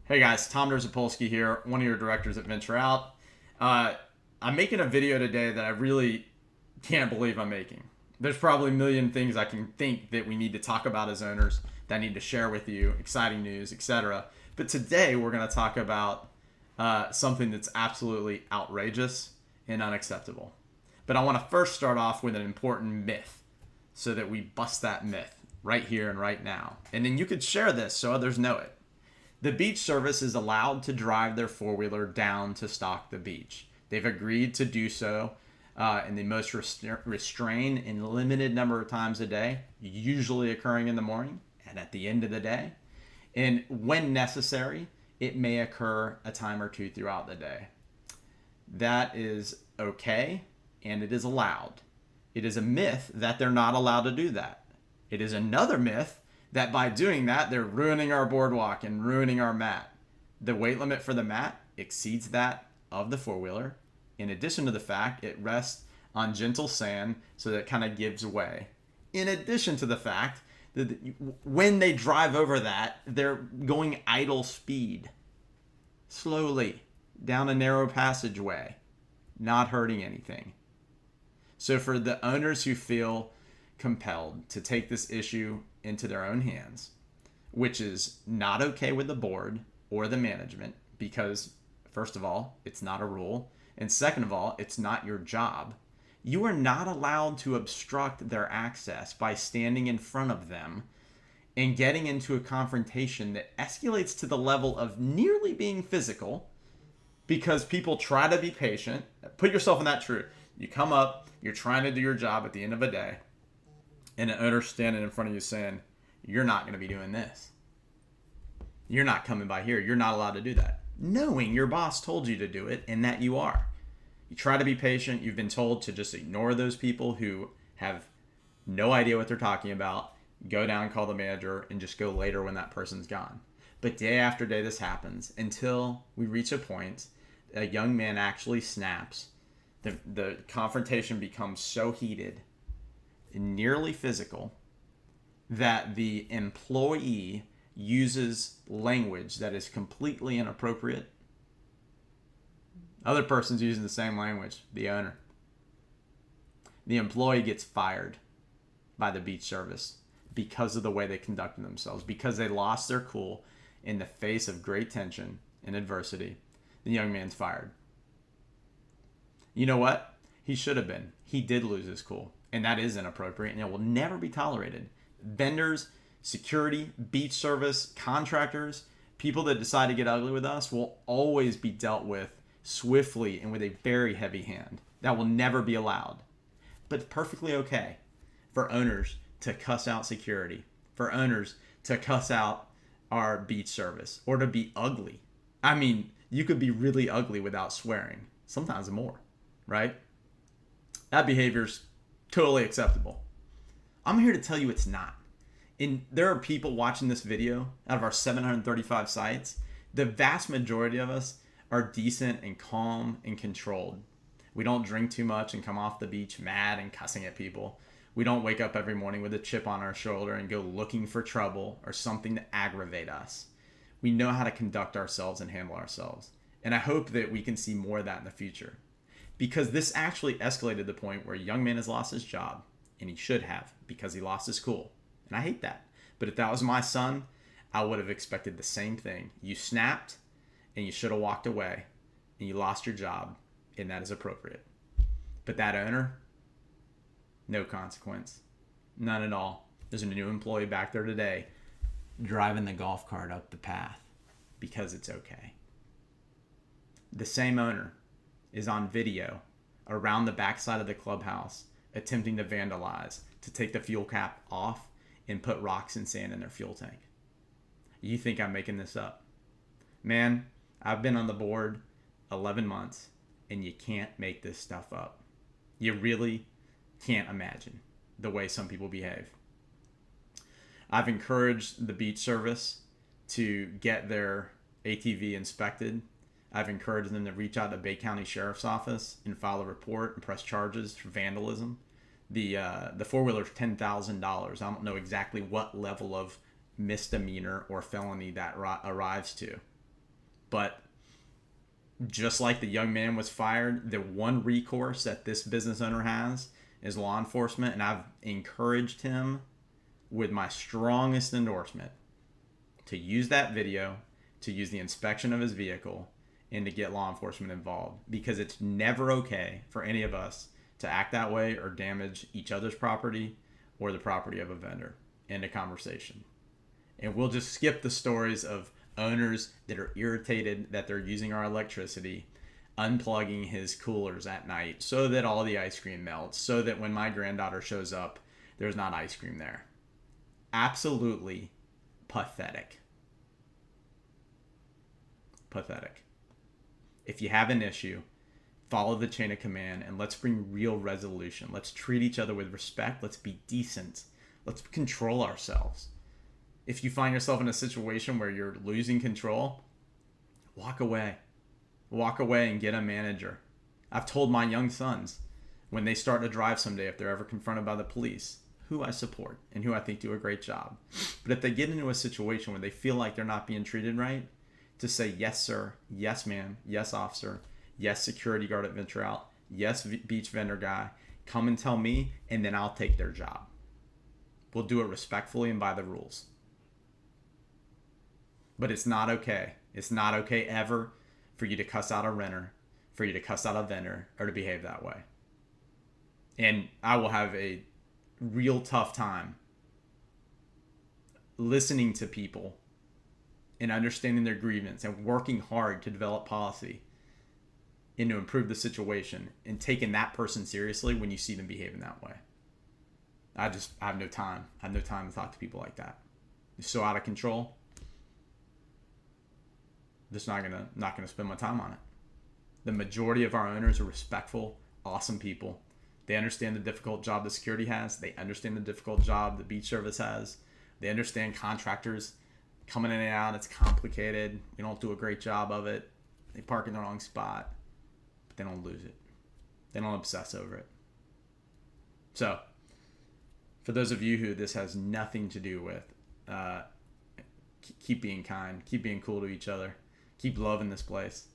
Hey guys, Tom Zapolsky here, one of your directors at Venture Out. I'm making a video today that I really can't believe I'm making. There's probably a million things I can think that we need to talk about as owners that I need to share with you, exciting news, etc. But today we're going to talk about something that's absolutely outrageous and unacceptable. But I want to first start off with an important myth so that we bust that myth right here and right now. And then you could share this so others know it. The beach service is allowed to drive their four-wheeler down to stock the beach. They've agreed to do so in the most restrained and limited number of times a day, usually occurring in the morning and at the end of the day. And when necessary, it may occur a time or two throughout the day. That is okay, and it is allowed. It is a myth that they're not allowed to do that. It is another myth that by doing that, they're ruining our boardwalk and ruining our mat. The weight limit for the mat exceeds that of the four-wheeler. In addition to the fact, it rests on gentle sand, so that it kind of gives way. In addition to the fact that when they drive over that, they're going idle speed, slowly, down a narrow passageway, not hurting anything. So for the owners who feel compelled to take this issue into their own hands, which is not okay with the board or the management, because first of all, it's not a rule, and second of all, it's not your job. You are not allowed to obstruct their access by standing in front of them and getting into a confrontation that escalates to the level of nearly being physical, because people try to be patient. Put yourself in that shoe. You come up, you're trying to do your job at the end of a day, and an owner standing in front of you saying, you're not going to be doing this. You're not coming by here. You're not allowed to do that. Knowing your boss told you to do it and that you are. You try to be patient. You've been told to just ignore those people who have no idea what they're talking about. Go down, call the manager, and just go later when that person's gone. But day after day this happens until we reach a point a young man actually snaps. The confrontation becomes so heated, nearly physical, that the employee uses language that is completely inappropriate. Other person's using the same language, the owner. The employee gets fired by the beach service because of the way they conducted themselves, because they lost their cool in the face of great tension and adversity. The young man's fired. You know what? He should have been. He did lose his cool. And that is inappropriate, and it will never be tolerated. Vendors, security, beach service, contractors, people that decide to get ugly with us will always be dealt with swiftly and with a very heavy hand. That will never be allowed. But it's perfectly okay for owners to cuss out security, for owners to cuss out our beach service, or to be ugly. I mean, you could be really ugly without swearing, sometimes more, right? That behavior's totally acceptable. I'm here to tell you it's not. And there are people watching this video out of our 735 sites. The vast majority of us are decent and calm and controlled. We don't drink too much and come off the beach mad and cussing at people. We don't wake up every morning with a chip on our shoulder and go looking for trouble or something to aggravate us. We know how to conduct ourselves and handle ourselves. And I hope that we can see more of that in the future. Because this actually escalated to the point where a young man has lost his job, and he should have, because he lost his cool. And I hate that. But if that was my son, I would have expected the same thing. You snapped, and you should have walked away, and you lost your job, and that is appropriate. But that owner, no consequence. None at all. There's a new employee back there today driving the golf cart up the path because it's okay. The same owner is on video around the backside of the clubhouse attempting to vandalize, to take the fuel cap off and put rocks and sand in their fuel tank. You think I'm making this up? Man, I've been on the board 11 months, and you can't make this stuff up. You really can't imagine the way some people behave. I've encouraged the beach service to get their ATV inspected. I've encouraged them to reach out to Bay County Sheriff's Office and file a report and press charges for vandalism. The four-wheeler is $10,000. I don't know exactly what level of misdemeanor or felony that arrives to. But just like the young man was fired, the one recourse that this business owner has is law enforcement, and I've encouraged him with my strongest endorsement to use that video, to use the inspection of his vehicle, and to get law enforcement involved, because it's never okay for any of us to act that way or damage each other's property or the property of a vendor. End of conversation. And we'll just skip the stories of owners that are irritated that they're using our electricity, unplugging his coolers at night so that all the ice cream melts, so that when my granddaughter shows up, there's not ice cream there. Absolutely pathetic. Pathetic. If you have an issue, follow the chain of command and let's bring real resolution. Let's treat each other with respect. Let's be decent. Let's control ourselves. If you find yourself in a situation where you're losing control, walk away. Walk away and get a manager. I've told my young sons when they start to drive someday, if they're ever confronted by the police, who I support and who I think do a great job. But if they get into a situation where they feel like they're not being treated right, to say, yes, sir, yes, ma'am, yes, officer, yes, security guard at Venture Out, yes, beach vendor guy, come and tell me, and then I'll take their job. We'll do it respectfully and by the rules. But it's not okay. It's not okay ever for you to cuss out a renter, for you to cuss out a vendor, or to behave that way. And I will have a real tough time listening to people and understanding their grievance and working hard to develop policy and to improve the situation and taking that person seriously when you see them behaving that way. I have no time. I have no time to talk to people like that. It's so out of control. Just not gonna spend my time on it. The majority of our owners are respectful, awesome people. They understand the difficult job the security has. They understand the difficult job the beach service has. They understand contractors coming in and out. It's complicated. We don't do a great job of it. They park in the wrong spot, but they don't lose it. They don't obsess over it. So, for those of you who this has nothing to do with, keep being kind, keep being cool to each other, keep loving this place.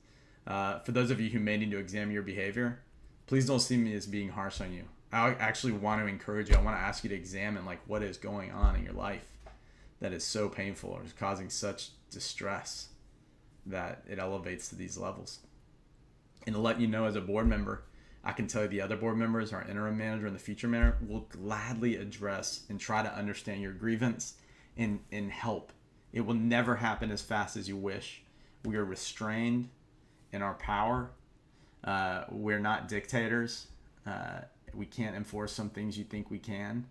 For those of you who may need to examine your behavior, please don't see me as being harsh on you. I actually want to encourage you. I want to ask you to examine what is going on in your life that is so painful or is causing such distress that it elevates to these levels. And to let you know, as a board member, I can tell you the other board members, our interim manager and the future manager, will gladly address and try to understand your grievance and help. It will never happen as fast as you wish. We are restrained in our power. We're not dictators. We can't enforce some things you think we can.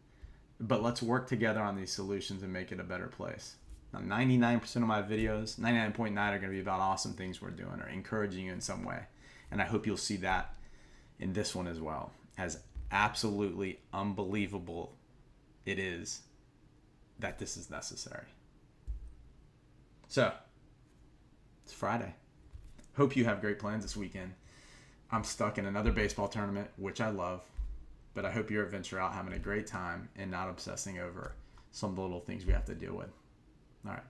But let's work together on these solutions and make it a better place. Now, 99% of my videos, 99.9 are going to be about awesome things we're doing or encouraging you in some way. And I hope you'll see that in this one as well, as absolutely unbelievable it is that this is necessary. So, it's Friday. Hope you have great plans this weekend. I'm stuck in another baseball tournament, which I love, but I hope you're at Venture Out having a great time and not obsessing over some of the little things we have to deal with. All right.